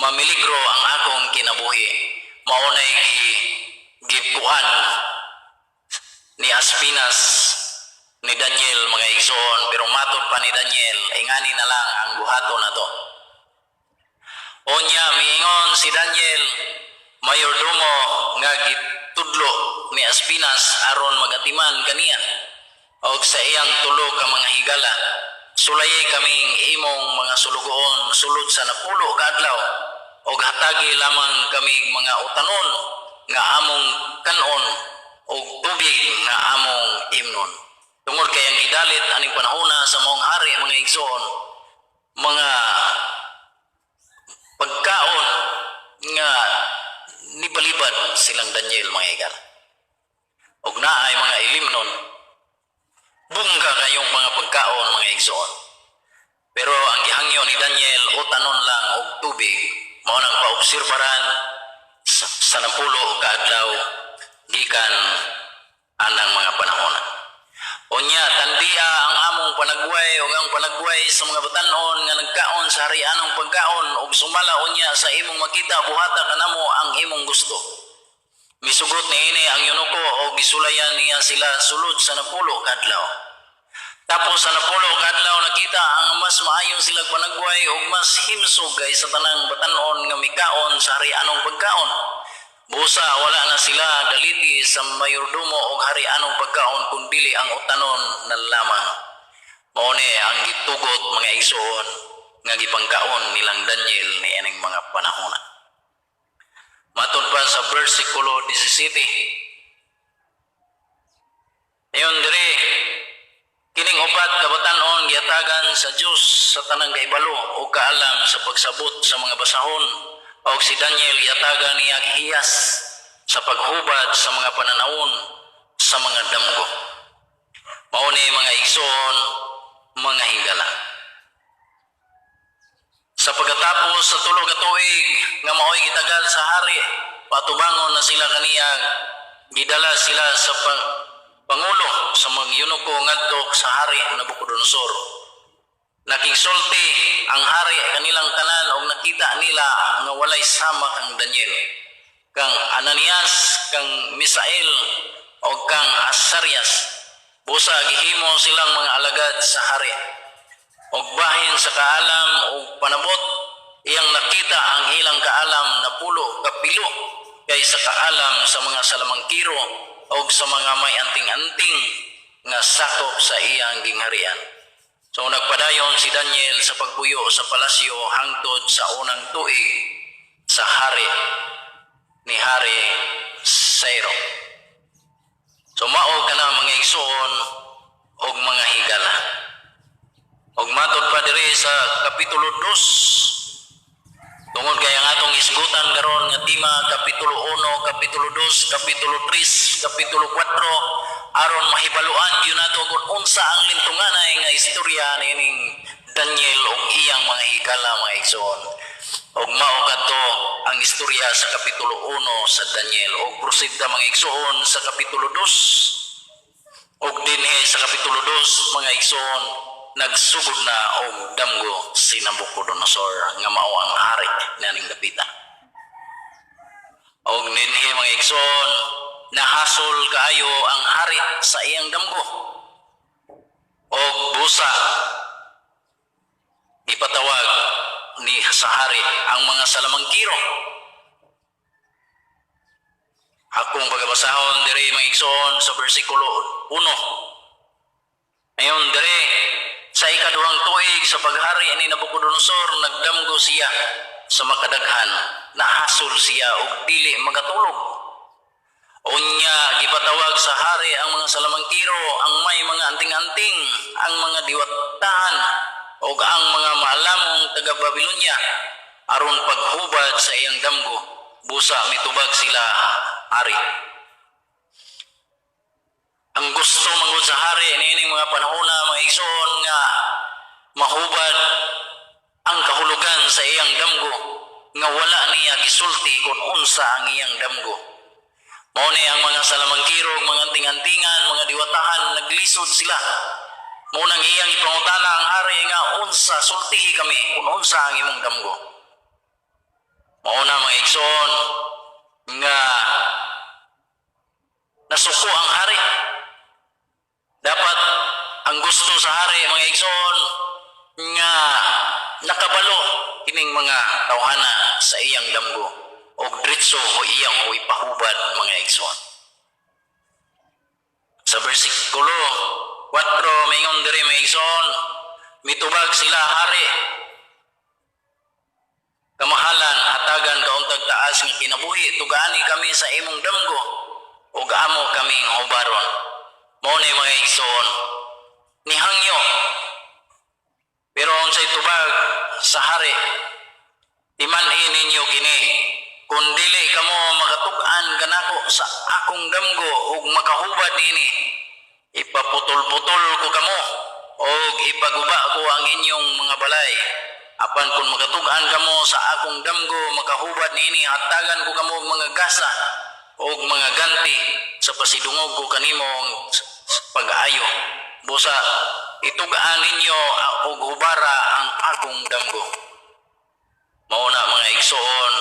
mamiligro ang akong kinabuhi. Maunay gipuan ni Aspinas ni Daniel mga igsoon, pero matod pa ni Daniel, ingani na lang ang buhaton na to. Onya miingon si Daniel, mayordomo nga gitudlo ni Aspinas aron magatiman kaniya og sa iyang tulo ka mga higala. Sulayay kaming imong mga sulugoon sulod sa 10 ka adlaw og hatagi lamang kaming mga utanon nga among kanon og tubig nga among imnon. Tungod kay ang gidalit aning panahona sa maong hari mga igsoon, mga pagkaon nga nibalibad silang Daniel mga igala. Og naay mga ilimnon, bungga kayong mga pagkaon mga igsoon. Pero ang gihangyo ni Daniel utanon lang og tubig, mao nang paobserbaran sa 10 ka adlaw gikan anang mga panahon. Unya tandia ang among panagway o ang panagway sa mga batanon nga nagkaon sa harianong pagkaon ug sumala unya sa imong makita buhata kanamo ang imong gusto. Misugot niini ang yunuko o gisulayan niya sila sulod sa 10 ka adlaw. Tapos sa 10 ka adlaw nakita ang mas maayo silang panagway ug mas himsog kay sa tanang batanon nga mikaon sa harianong pagkaon. Busa wala na sila daliti sa mayordomo og harianong pagkaon kundi ang utanon na lamang. Mao ni ang gitugot mga igsoon nga gipangkaon nilang Daniel ni ining mga panahon. Matod pa sa bersikulo 17. Ayon dire, kining upat ka batanon giatagan sa Dios sa tanang kaibalo o kaalam sa pagsabot sa mga basahon. Og si Daniel yataga niya hiyas sa paghubad sa mga pananawon sa mga damgo. Mao ni mga igsoon, mga higala. Sa pagkatapos sa 3 ka tuig nga maoy gitagal sa hari, patubangon na sila kaniya, gidala sila sa pangulo sa mga yunuko ngadto sa hari Nabucodonosor. Nakigsulti ang hari kanilang tanan og nakita nila nga walay sama kang Daniel, kang Ananias, kang Misael og kang Asarias. Busa gihimo silang mga alagad sa hari. Og bahin sa kaalam og panabot, iyang nakita ang ilang kaalam na 10 kapilo kay sa kaalam sa mga salamangkiro og sa mga may anting-anting nga sakop sa iyang gingharian. So nagpadayon si Daniel sa pagpuyo sa palasyo hangtod sa unang tuig sa hari ni Hari Cyrus. So mao kana mga igsoon og mga higala. Og matod pa diri sa kapitulo 2. Tungod kay ang atong isgutan karon nga tema kapitulo 1, kapitulo 2, kapitulo 3, kapitulo 4 aron mahibaluan gyud nato kung unsa ang lintunganay nga istorya nining Daniel ug iyang mga higala mga igsoon. Og mao kadto ang istorya sa kapitulo 1 sa Daniel. Og proceed ta mga igsoon sa kapitulo 2. Og dinhi sa kapitulo 2 mga igsoon nagsugod na og damgo si Nabucodonosor nga mao ang hari naning dapita. Og dinhi mga igsoon nahasol kaayo ang hari sa iyang damgo. Og busa ipatawag ni sa hari ang mga salamangkiro. Akong pagabasahon dire mga igsoon sa bersikulo 1. Ayon dire sa ikaduhang tuig sa paghari ni Nabucodonosor nagdamgo siya sa makadaghan, nahasol siya og dili magatulog. Unya gipatawag sa hari ang mga salamangkiro, ang may mga anting-anting, ang mga diwatahan ug ang mga maalamong taga Babilonya aron paghubad sa iyang damgo. Busa mitubag sila hari. Ang gusto mangod sa hari niining mga panahona mga igsoon nga mahubad ang kahulugan sa iyang damgo nga wala niya gisulti kung unsa ang iyang damgo. Mao ni ang mga salamangkiro, mga anting-antingan, mga diwatahan naglisod sila. Mao nang iyang ipangutana ang hari nga unsa sultihi kami kung unsa ang imong damgo. Mauna mga igsoon nga nasuko ang hari. Dapat ang gusto sa hari mga igsoon nga nakabalo kining mga tawhana sa iyang damgo o diretso o iyang o ipahubad mga igsoon. Sa versikulo 4 mingon diri mga igsoon, mitubag sila hari, kamahalan hatagan kauntag taas nga kinabuhi tugani kami sa imong damgo ug amo kaming hubaron. Mao ni mga igsoon nihangyo. Pero unsay tubag sa hari, timan-i ninyo kini, kung dili kamo makatug-an kanako sa akong damgo ug makahubad nini, ipaputol-putol ko kamo ug ipaguba ko ang inyong mga balay. Apan kung makatug-an kamo sa akong damgo makahubad nini, hatagan ko kamo og mga gasa ug mga ganti sa pasidungog ko kanimo pag-ayo. Busa itugaan ninyo og hubara ang akong damgo. Mao na mga igsoon